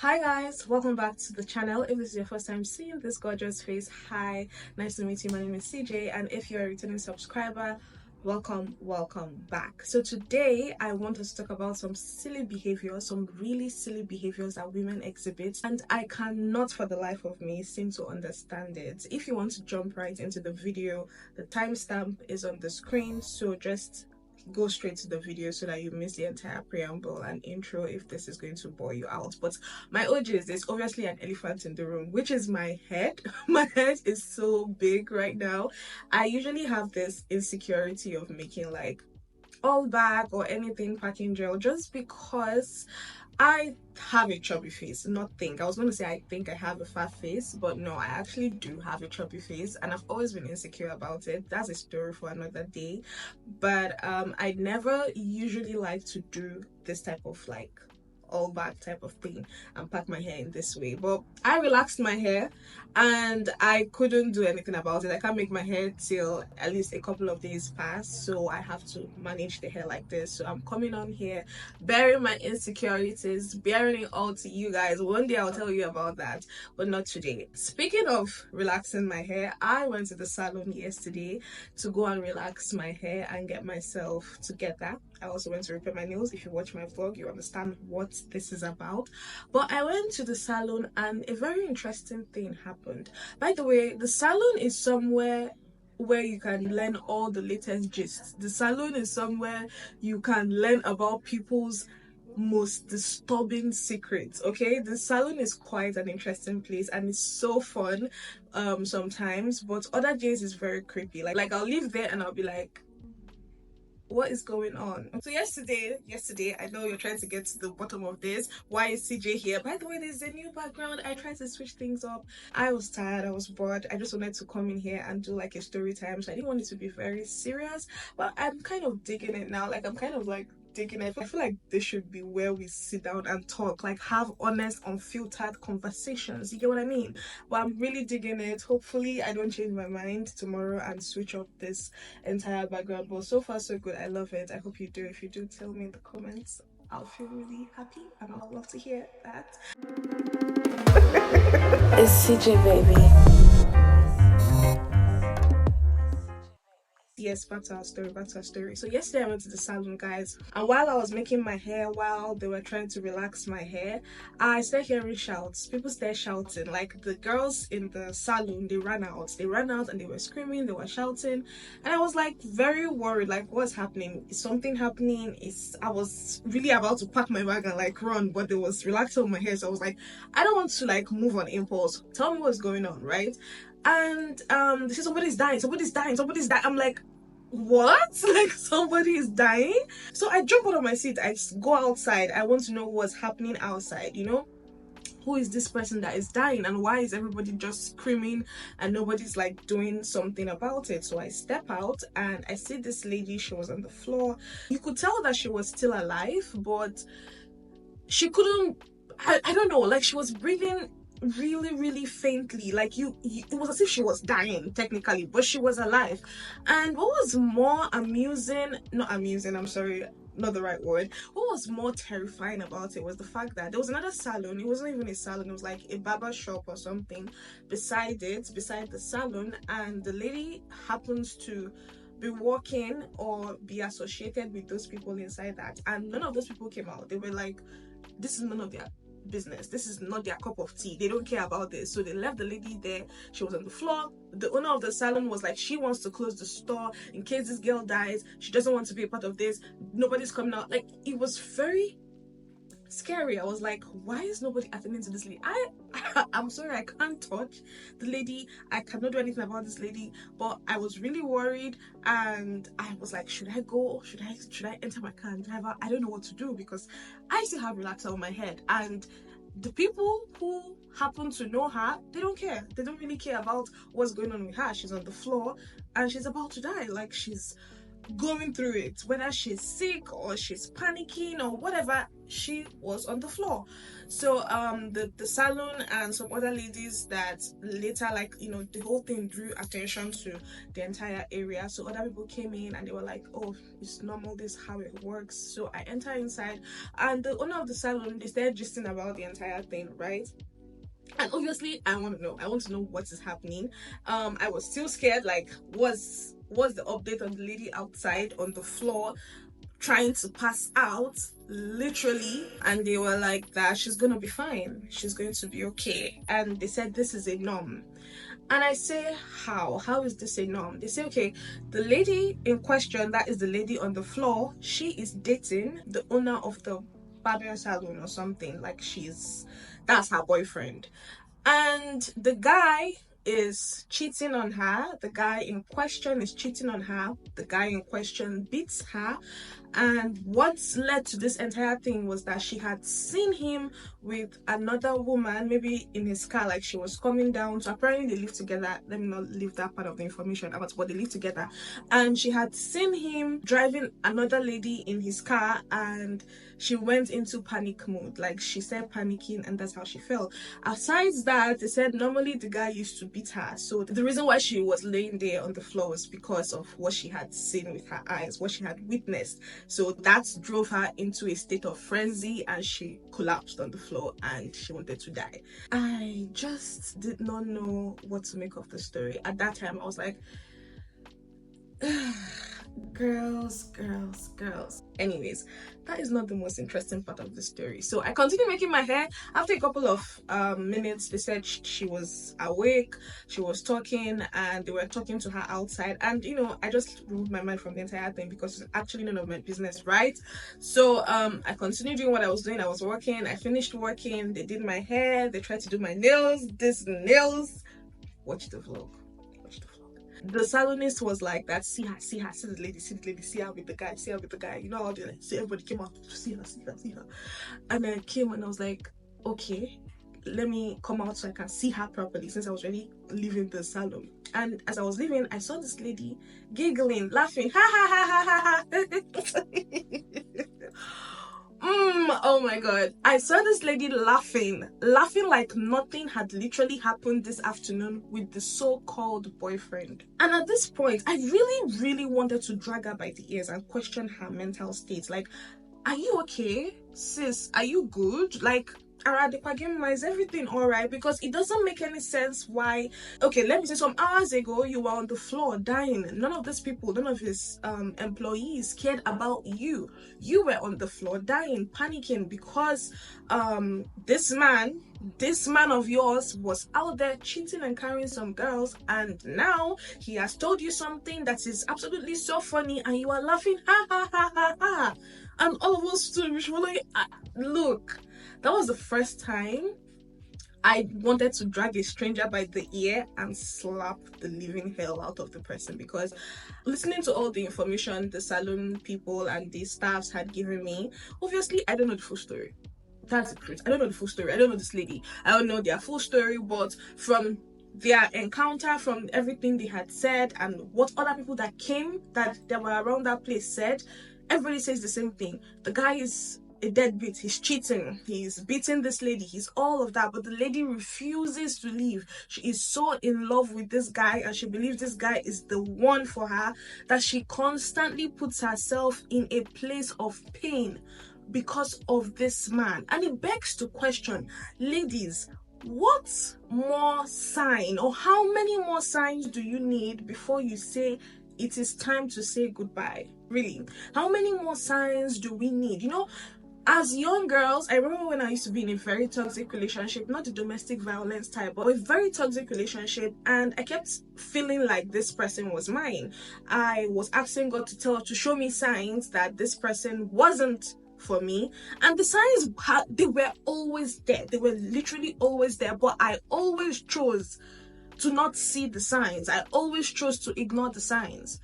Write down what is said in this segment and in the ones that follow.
Hi guys, welcome back to the channel. If this is your first time seeing this gorgeous face, hi, nice to meet you. My name is CJ, and if you're a returning subscriber, welcome back. So today I want us to talk about some silly behaviors, some really silly behaviors that women exhibit, and I cannot for the life of me seem to understand it. If you want to jump right into the video, the timestamp is on the screen, so just go straight to the video so that you miss the entire preamble and intro if this is going to bore you out. But my OG is there's obviously an elephant in the room, which is my head. My head is so big right now. I usually have this insecurity of making like all back or anything packing gel just because I have a chubby face. Not think. I was going to say I think I have a fat face, but no, I actually do have a chubby face, and I've always been insecure about it. That's a story for another day. But I never usually like to do this type of like all back type of thing and pack my hair in this way, but I relaxed my hair and I couldn't do anything about it. I can't make my hair till at least a couple of days pass, so I have to manage the hair like this. So I'm coming on here bearing my insecurities, bearing it all to you guys. One day I'll tell you about that, but not today. Speaking of relaxing my hair, I went to the salon yesterday to go and relax my hair and get myself together. I also went to repair my nails. If you watch my vlog, you understand what this is about. But I went to the salon and a very interesting thing happened. By the way, the salon is somewhere where you can learn all the latest gist. The salon is somewhere you can learn about people's most disturbing secrets. Okay, the salon is quite an interesting place and it's so fun sometimes, but other days is very creepy. Like I'll leave there and I'll be like, what is going on? So yesterday, I know you're trying to get to the bottom of this. Why is CJ here? By the way, there's a new background. I tried to switch things up. I was tired, I was bored. I just wanted to come in here and do like a story time. So I didn't want it to be very serious, but I'm kind of digging it now. Like I'm kind of like digging it. I feel like this should be where we sit down and talk, like have honest, unfiltered conversations. You get what I mean? But I'm really digging it. Hopefully I don't change my mind tomorrow and switch up this entire background, but so far so good. I love it. I hope you do. If you do, tell me in the comments. I'll feel really happy and I'll love to hear that. It's CJ baby. Yes, back to our story. So yesterday I went to the salon, guys, and while I was making my hair, while they were trying to relax my hair, I started hearing shouts. People started shouting. Like the girls in the salon, they ran out and they were screaming, they were shouting, and I was like very worried, like what's happening? Is something happening? I was really about to pack my bag and like run, but there was relaxing on my hair, so I was like, I don't want to like move on impulse. Tell me what's going on, right? And they said somebody's dying. I'm like, what? Like somebody is dying? So I jump out of my seat, I go outside. I want to know what's happening outside, you know? Who is this person that is dying and why is everybody just screaming and nobody's like doing something about it? So I step out and I see this lady. She was on the floor. You could tell that she was still alive, but she couldn't, I don't know, like she was breathing really faintly. Like it was as if she was dying technically, but she was alive. And what was more amusing, not amusing, I'm sorry, not the right word, what was more terrifying about it was the fact that there was another salon. It wasn't even a salon, it was like a barber shop or something beside the salon, and the lady happens to be working or be associated with those people inside that, and none of those people came out. They were like, this is none of their business, this is not their cup of tea, they don't care about this. So they left the lady there. She was on the floor. The owner of the salon was like, she wants to close the store in case this girl dies. She doesn't want to be a part of this. Nobody's coming out. Like it was very scary. I was like, why is nobody attending to this lady? I'm sorry, I can't touch the lady, I cannot do anything about this lady, but I was really worried and I was like, should I go? Should I enter my car and drive out? I don't know what to do because I still have relaxer on my head, and the people who happen to know her, they don't care. They don't really care about what's going on with her. She's on the floor and she's about to die. Like she's going through it, whether she's sick or she's panicking or whatever. she was on the floor. So the salon and some other ladies that later, like, you know, the whole thing drew attention to the entire area. So other people came in and they were like, oh, it's normal, this is how it works. So I enter inside, and the owner of the salon, they started gisting about the entire thing, right? And obviously I want to know what is happening. I was still scared, like, what's the update on the lady outside on the floor trying to pass out, literally. And they were like that she's gonna be fine, she's going to be okay. And they said this is a norm. And I say, how is this a norm? They say, okay, the lady in question, that is the lady on the floor, she is dating the owner of the barber salon or something, like that's her boyfriend. And the guy is cheating on her. The guy in question is cheating on her. The guy in question beats her. And what's led to this entire thing was that she had seen him with another woman, maybe in his car, like she was coming down. So apparently they live together. Let me not leave that part of the information about what they live together. And she had seen him driving another lady in his car, and she went into panic mode. Like, she said panicking, and that's how she felt. Aside that, they said normally the guy used to beat her. So the reason why she was laying there on the floor was because of what she had seen with her eyes, what she had witnessed. So that drove her into a state of frenzy, and she collapsed on the floor and she wanted to die. I just did not know what to make of the story. At that time, I was like, girls. Anyways, that is not the most interesting part of the story. So I continued making my hair. After a couple of minutes, they said she was awake, she was talking, and they were talking to her outside. And you know, I just removed my mind from the entire thing because it's actually none of my business, right? So I continued doing what I was doing. I was working, I finished working, they did my hair, they tried to do my nails. Watch the vlog. The salonist was like that, see the lady, see her with the guy, you know how they like, see everybody came out to see her. And I came and I was like, okay, let me come out so I can see her properly, since I was already leaving the salon. And as I was leaving, I saw this lady giggling, laughing, ha ha ha ha ha. Oh my god, I saw this lady laughing like nothing had literally happened this afternoon with the so-called boyfriend. And at this point, I really wanted to drag her by the ears and question her mental state. Like, are you okay, sis? Are you good? Like, is everything all right? Because it doesn't make any sense why. Okay, let me say, some hours ago you were on the floor dying. None of these people, none of his employees cared about you. You were on the floor dying, panicking because this man of yours was out there cheating and carrying some girls, and now he has told you something that is absolutely so funny, and you are laughing, ha ha ha ha ha. And all of us too, like, look, that was the first time I wanted to drag a stranger by the ear and slap the living hell out of the person, because listening to all the information the salon people and the staffs had given me, obviously I don't know the full story. That's the truth. I don't know the full story. I don't know this lady. I don't know their full story, but from their encounter, from everything they had said and what other people that were around that place said, everybody says the same thing. The guy is a deadbeat, he's cheating, he's beating this lady, he's all of that, but the lady refuses to leave. She is so in love with this guy, and she believes this guy is the one for her, that she constantly puts herself in a place of pain because of this man. And it begs to question, ladies, what more sign, or how many more signs do you need before you say it is time to say goodbye? Really, how many more signs do we need? You know, as young girls, I remember when I used to be in a very toxic relationship, not a domestic violence type, but a very toxic relationship, and I kept feeling like this person was mine. I was asking God to show me signs that this person wasn't for me, and the signs, they were always there. They were literally always there, but I always chose to not see the signs. I always chose to ignore the signs.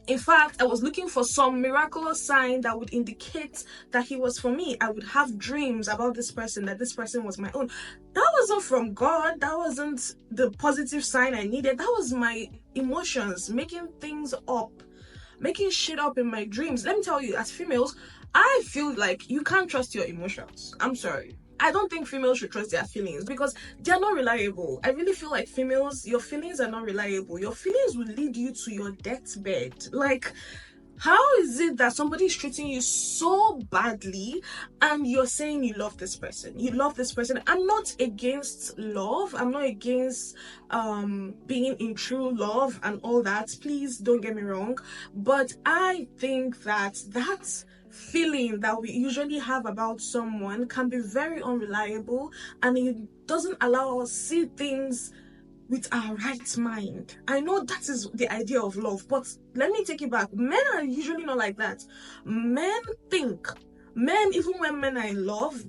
In fact, I was looking for some miraculous sign that would indicate that he was for me. I would have dreams about this person, that this person was my own. That wasn't from God. That wasn't the positive sign I needed. That was my emotions making things up, making shit up in my dreams. Let me tell you, as females, I feel like you can't trust your emotions. I'm sorry. I don't think females should trust their feelings because they're not reliable. I really feel like females, your feelings are not reliable. Your feelings will lead you to your deathbed. Like, how is it that somebody is treating you so badly and you're saying you love this person? You love this person. I'm not against love. I'm not against being in true love and all that. Please don't get me wrong. But I think that feeling that we usually have about someone can be very unreliable, and it doesn't allow us see things with our right mind. I know that is the idea of love, but let me take it back. Men are usually not like that. Men think, even when men are in love,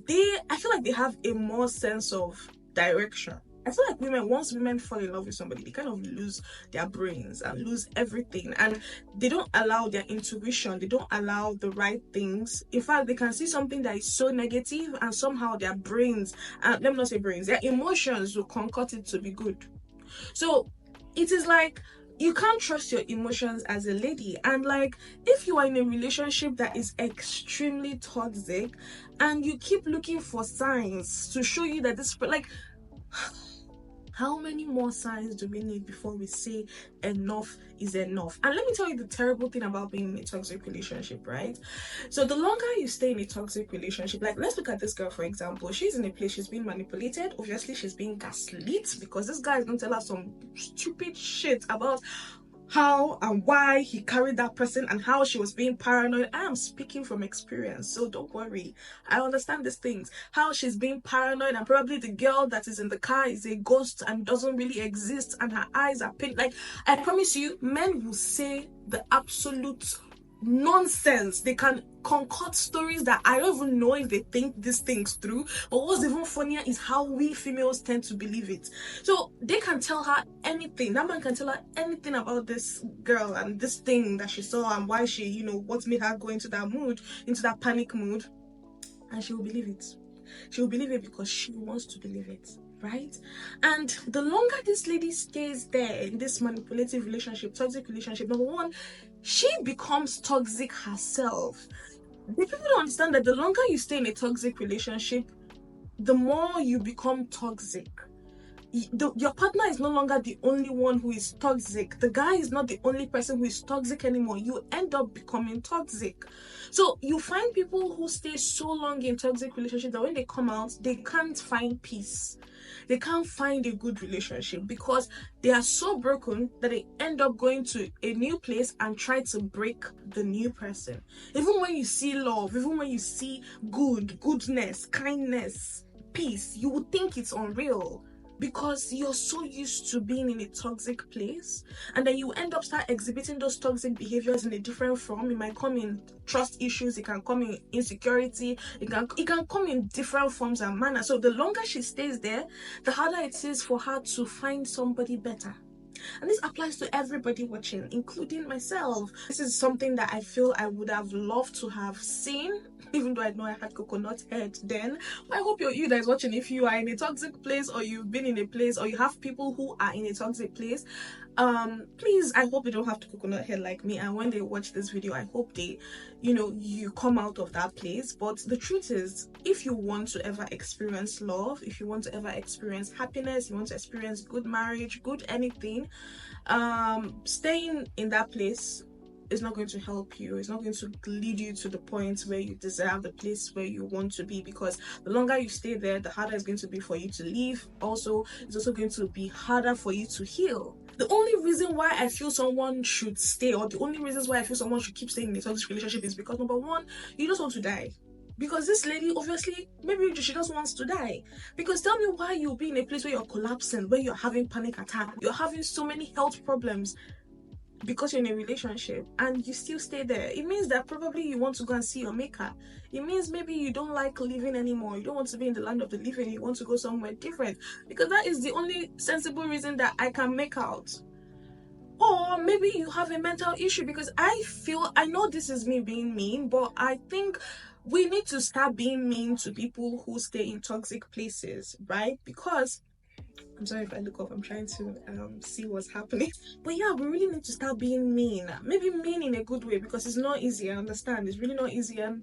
I feel like they have a more sense of direction. I feel like once women fall in love with somebody, they kind of lose their brains and lose everything, and they don't allow their intuition, they don't allow the right things. In fact, they can see something that is so negative, and somehow their brains, let me not say brains, their emotions will concoct it to be good. So it is like you can't trust your emotions as a lady. And like, if you are in a relationship that is extremely toxic and you keep looking for signs to show you that this, like, how many more signs do we need before we say enough is enough? And let me tell you the terrible thing about being in a toxic relationship, right? So the longer you stay in a toxic relationship, like, let's look at this girl, for example. She's in a place, she's being manipulated. Obviously, she's being gaslit because this guy is going to tell her some stupid shit about how and why he carried that person and how she was being paranoid. I am speaking from experience, so don't worry. I understand these things. How she's being paranoid, and probably the girl that is in the car is a ghost and doesn't really exist, and her eyes are pink. Like, I promise you, men will say the absolute nonsense. They can concoct stories that I don't even know if they think these things through. But what's even funnier is how we females tend to believe it. So they can tell her anything. That man can tell her anything about this girl and this thing that she saw and why she, what made her go into that mood, into that panic mood, and she will believe it. She will believe it because she wants to believe it, right? And the longer this lady stays there in this manipulative relationship, toxic relationship, number one, she becomes toxic herself. The people don't understand that the longer you stay in a toxic relationship, the more you become toxic. Your partner is no longer the only one who is toxic. The guy is not the only person who is toxic anymore. You end up becoming toxic. So you find people who stay so long in toxic relationships that when they come out, they can't find peace. They can't find a good relationship because they are so broken that they end up going to a new place and try to break the new person. Even when you see love, even when you see goodness, kindness, peace, you would think it's unreal, because you're so used to being in a toxic place, and then you end up start exhibiting those toxic behaviors in a different form. It might come in trust issues, it can come in insecurity, it can come in different forms and manners. So the longer she stays there, the harder it is for her to find somebody better. And this applies to everybody watching, including myself. This is something that I feel I would have loved to have seen, even though I know I had coconut head then. But I hope you guys watching, if you are in a toxic place, or you've been in a place, or you have people who are in a toxic place, please, I hope they don't have to coconut head like me, and when they watch this video, I hope they, you come out of that place. But the truth is, if you want to ever experience love, if you want to ever experience happiness, you want to experience good marriage, good anything, staying in that place is not going to help you. It's not going to lead you to the point where you deserve the place where you want to be, because the longer you stay there, the harder it's going to be for you to leave. Also, it's also going to be harder for you to heal. The only reason why I feel someone should stay, or the only reasons why I feel someone should keep staying in a toxic relationship, is because, number one, you just want to die. Because this lady, obviously, maybe she just wants to die. Because tell me why you'll be in a place where you're collapsing, where you're having panic attack, you're having so many health problems because you're in a relationship, and you still stay there. It means that probably you want to go and see your maker. It means maybe you don't like living anymore. You don't want to be in the land of the living. You want to go somewhere different, because that is the only sensible reason that I can make out. Or maybe you have a mental issue, because I know this is me being mean, but I think we need to start being mean to people who stay in toxic places, right? Because I'm sorry if I look up. I'm trying to see what's happening. But yeah, we really need to start being mean. Maybe mean in a good way, because it's not easy. I understand. It's really not easy, and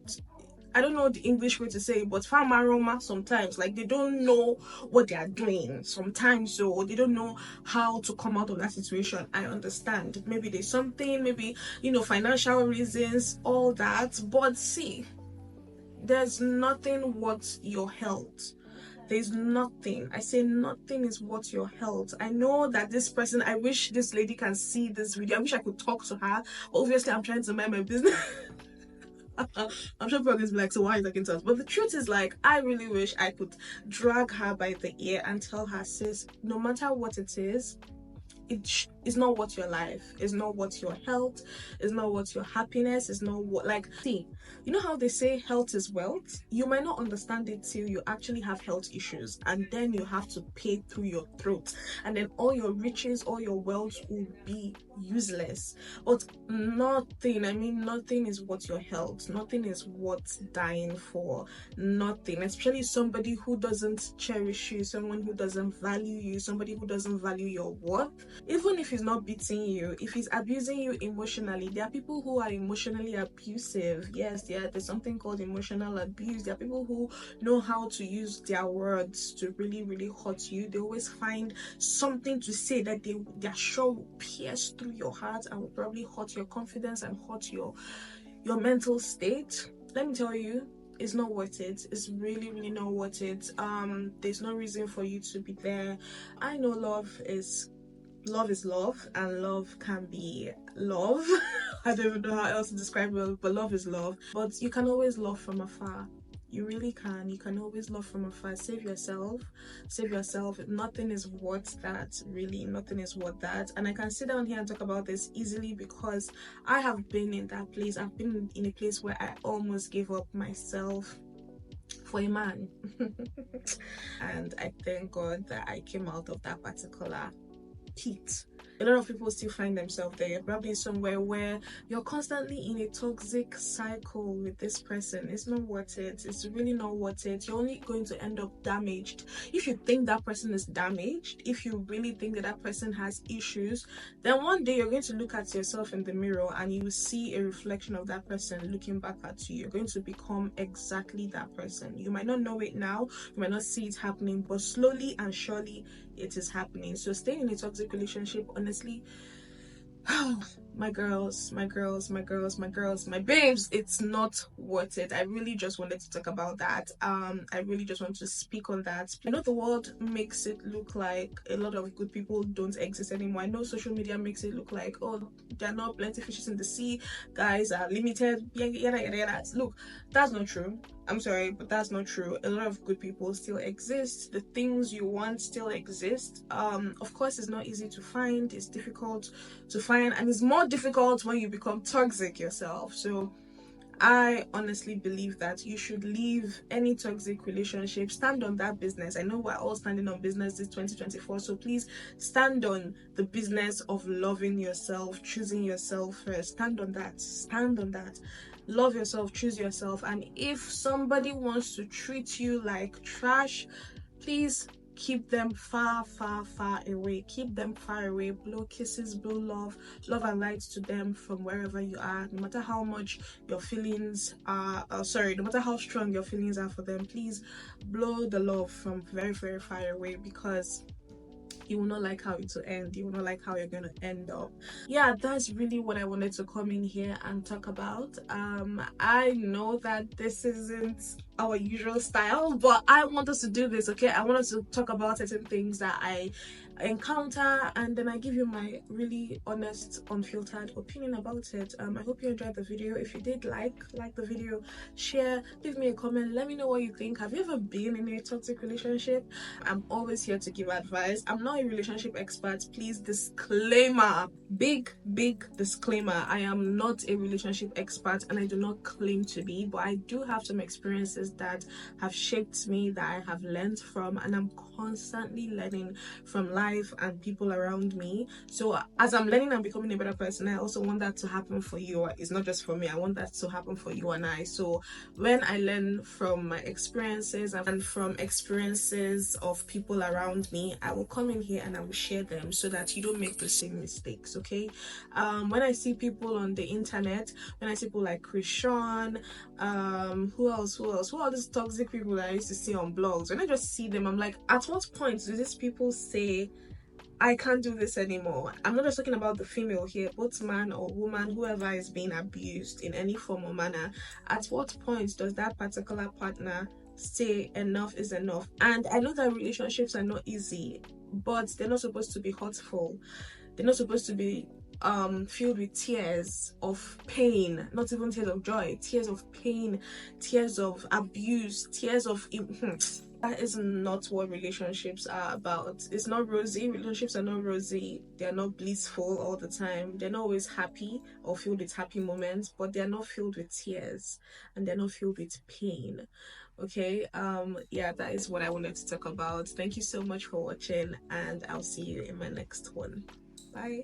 I don't know the English way to say it, but farmaroma sometimes, like, they don't know what they are doing sometimes, so they don't know how to come out of that situation. I understand. Maybe there's something, maybe, financial reasons, all that. But see, there's nothing worth your health. There's nothing. I say nothing is worth your health. I know that this person, I wish this lady can see this video. I wish I could talk to her. But obviously, I'm trying to mind my business. I'm sure people are going to be like, so why are you talking to us? But the truth is, like, I really wish I could drag her by the ear and tell her, sis, no matter what it is, it's not what your life, it's not what your health, it's not what your happiness, it's not what, like, see, you know how they say health is wealth? You might not understand it till you actually have health issues, and then you have to pay through your throat, and then all your riches, all your wealth will be useless. But nothing, I mean, nothing is worth your health. Nothing is worth dying for. Nothing, especially somebody who doesn't cherish you, someone who doesn't value you, somebody who doesn't value your worth. Even if he's not beating you, if he's abusing you emotionally, there are people who are emotionally abusive. Yes, yeah, there's something called emotional abuse. There are people who know how to use their words to really, really hurt you. They always find something to say that they're sure will pierce through your heart and will probably hurt your confidence and hurt your mental state. Let me tell you, it's not worth it. It's really, really not worth it. There's no reason for you to be there. I know love is love, and love can be love. I don't even know how else to describe it, but love is love. But you can always love from afar. You really can. You can always love from afar. Save yourself. Save yourself. Nothing is worth that. Really, nothing is worth that. And I can sit down here and talk about this easily because I have been in that place. I've been in a place where I almost gave up myself for a man. And I thank God that I came out of that particular pit. A lot of people still find themselves there. You're probably somewhere where you're constantly in a toxic cycle with this person. It's not worth it. It's really not worth it. You're only going to end up damaged. If you think that person is damaged, if you really think that that person has issues, then one day you're going to look at yourself in the mirror and you will see a reflection of that person looking back at you. You're going to become exactly that person. You might not know it now, you might not see it happening, but slowly and surely it is happening. So staying in a toxic relationship, honestly, my girls, my babes, it's not worth it. I really just wanted to talk about that. I really just want to speak on that. I know the world makes it look like a lot of good people don't exist anymore. I know social media makes it look like, oh, there are not plenty fishes in the sea, guys are limited, yada yada yada. Look, that's not true. I'm sorry, but that's not true. A lot of good people still exist. The things you want still exist. Of course, it's not easy to find. It's difficult to find, and it's more difficult when you become toxic yourself. So I honestly believe that you should leave any toxic relationship. Stand on that business. I know we're all standing on business this 2024, so please stand on the business of loving yourself, choosing yourself first. Stand on that. Stand on that. Love yourself, choose yourself. And if somebody wants to treat you like trash, please keep them far away. Keep them far away. Blow kisses, blow love and light to them from wherever you are. No matter how much your feelings are, no matter how strong your feelings are for them, please blow the love from very far away, because you will not like how it will end. You will not like how you're going to end up. Yeah, that's really what I wanted to come in here and talk about. I know that this isn't our usual style, but I want us to do this, okay? I want us to talk about certain things that I encounter, and then I give you my really honest, unfiltered opinion about it. I hope you enjoyed the video. If you did, like the video, share, leave me a comment, let me know what you think. Have you ever been in a toxic relationship? I'm always here to give advice. I'm not a relationship expert, please. Disclaimer, big disclaimer, I am not a relationship expert and I do not claim to be, but I do have some experiences experiences that have shaped me, that I have learned from, and I'm constantly learning from life and people around me. So as I'm learning and becoming a better person, I also want that to happen for you. It's not just for me, I want that to happen for you and I. So when I learn from my experiences and from experiences of people around me, I will come in here and I will share them so that you don't make the same mistakes. Okay. When I see people on the internet, when I see people like Krishan, who are these toxic people that I used to see on blogs, when I just see them, I'm like, at what point do these people say I can't do this anymore? I'm not just talking about the female here, both man or woman, whoever is being abused in any form or manner. At what point does that particular partner say enough is enough? And I know that relationships are not easy, but they're not supposed to be hurtful. They're not supposed to be filled with tears of pain, not even tears of joy, tears of pain, tears of abuse, tears of that is not what relationships are about. It's not rosy. Relationships are not rosy. They're not blissful all the time. They're not always happy or filled with happy moments, but they're not filled with tears and they're not filled with pain. Okay, yeah, that is what I wanted to talk about. Thank you so much for watching, and I'll see you in my next one. Bye.